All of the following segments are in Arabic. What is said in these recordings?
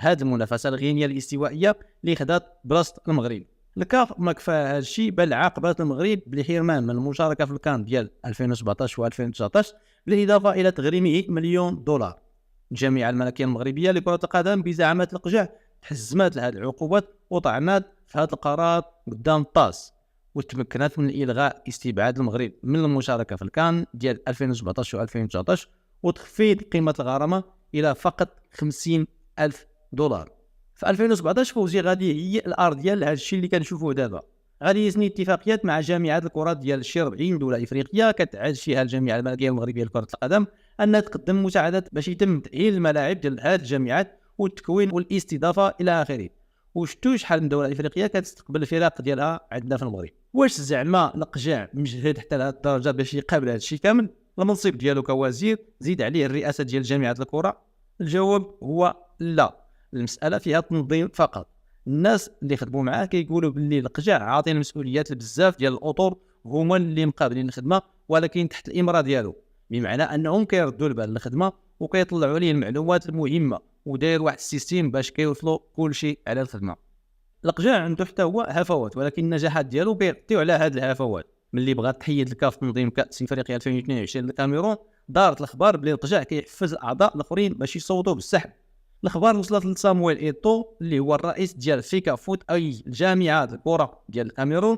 هذه المنافسه الغينيه الاستوائيه اللي خدات بلاصه المغرب. الكاف ما كفى هذا الشيء، بل عاقبت المغرب بالحرمان من المشاركه في الكان ديال 2017 و2019، بالاضافه الى تغريمه $1,000,000. الجامعه الملكيه المغربيه لكره القدم بزعامه القجع تحزمات لهذه العقوبات وطعنات في هذا القرار قدام الطاس، وتمكنت من الغاء استبعاد المغرب من المشاركه في الكان ديال 2017 و2019 وتخفيض قيمه الغرامه الى فقط $50,000. في 2017 فوزي غادي هي الارض ديال هذا الشيء اللي كنشوفوه دابا. غادي يسني اتفاقيات مع جامعات الكره ديال شي 40 دوله افريقيه كتعاد فيها الجامعه الملكيه المغربيه لكره القدم انها تقدم مساعدات باش يتم تاهيل الملاعب ديال هذه الجامعات والتكوين والاستضافه الى اخره. وشتو شحال من دوله افريقيه كتستقبل الفرق ديالها عندنا في المغرب. واش زعما القجع مجهد حتى لهذه الدرجه باش يقابل هذا الشيء كامل؟ المنصب ديالو كوزير زيد عليه الرئاسه ديال جامعه الكره. الجواب هو لا، المساله فيها تنظيم فقط. الناس اللي خدموا معاه كيقولوا باللي القجع عاطين المسؤوليات بزاف ديال الاطر، هما اللي مقابلين الخدمه ولكن تحت الامره ديالو، بمعنى انهم كيردوا البال للخدمه وكيطلعوا ليه المعلومات المهمه وداير واحد السيستيم باش كيوصلوا كل شيء على الخدمه. القجع عنده حتى هو هفوات، ولكن النجاحات ديالو كيغطيو على هاد الهفوات. ملي بغات تحيد الكاف تنظيم كاس افريقيا 2022 للكاميرون، دارت الاخبار بلي القجع كيحفز الاعضاء الاخرين باش يصوتوا بالسحب. الاخبار وصلت لسامويل ايتو اللي هو الرئيس ديال فيكا فوت اي الجامعه الكره ديال الكاميرون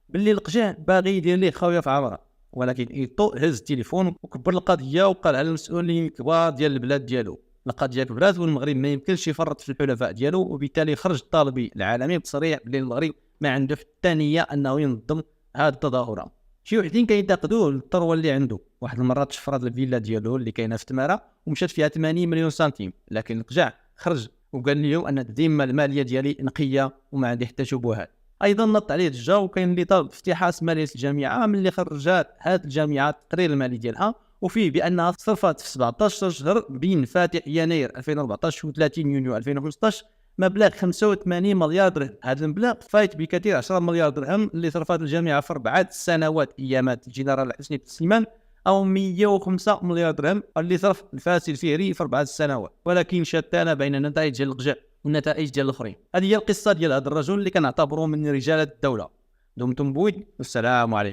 باللي القجع باغي يدير ليه خاويه في عمره، ولكن ايتو هز التليفون وكبر القضيه وقال على المسؤولين الكبار ديال البلاد ديالو القضيه كبرات والمغرب ما يمكنش يفرط في الحلفاء ديالو، وبالتالي خرج الطالبي العالمي بتصريح بلي المغرب ما عنده حتى نيه انه ينظم هذه التظاهرات. شي وحدين كينتقدوه الثروه اللي عنده، واحد المرات شفرات الفيلا ديالو اللي كاينه في تماره ومشات فيها 80 مليون سنتيم، لكن القجع خرج وقال لهم ان الذمه الماليه ديالي نقيه وما عندي حتى شبهات. ايضا نط عليه الجا وكاين اللي طالب افتتاح ماليه الجامعه من اللي خرجات هذه الجامعه التقرير المالي ديالها وفيه بانها صرفت في 17 شهر بين فاتح يناير 2014 و 30 يونيو 2015 مبلغ 85 مليار درهم. هذا المبلغ فايت بكثير 10 مليار درهم اللي صرفت الجامعه في 4 سنوات ايامات الجنرال حسني التسليمان، او 105 مليار درهم اللي صرف الفاسي الفهري في 4 سنوات. ولكن شتان بين النتائج ديال القجع والنتائج ديال الاخرين. هذه هي القصه ديال هذا الرجل اللي كنعتبروه من رجال الدوله. دمتم بود والسلام عليكم.